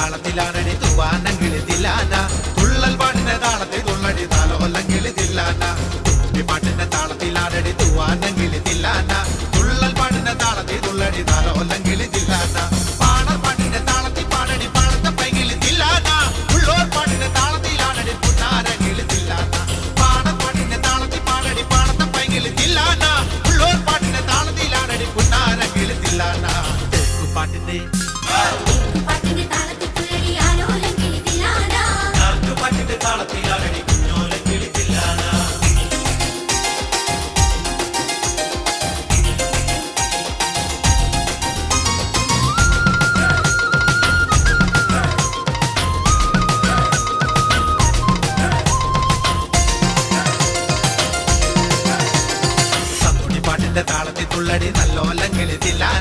താളത്തിലാണടി തൂവാനങ്കിളി തില്ലാന തുള്ളൽ പാട്ടിന്റെ താളത്തിൽ തുള്ളടി താലോലങ്കിളി തില്ലാന പാട്ടിന്റെ താളത്തിലാണടി തൂവാനങ്കിളി തില്ലാന തുള്ളൽ പാട്ടിന്റെ താളത്തിൽ തുള്ളടി താലോലങ്കിളി തില്ലാന പാണർ പാട്ടിന്റെ താളത്തിൽ പാടടി പാടത്തെ പൈകിളി തില്ലാന ഉള്ളോർ പാട്ടിന്റെ താളത്തിലാണടി പുന്നാരങ്കിളി തില്ലാന പാണർ പാട്ടിന്റെ താളത്തിൽ പാടടി പാടത്തെ പൈകിളി തില്ലാന ഉള്ളോർ പാട്ടിന്റെ താളത്തിലാണടി പുന്നാരങ്കിളി തില്ലാന പാട്ടിന്റെ താളത്തിലാണടി കുഞ്ഞോലങ്കിളി തില്ലാന സത്തുണി പാട്ടിന്റെ താളത്തിൽ തുള്ളടി നല്ലോലങ്കിളി തില്ലാന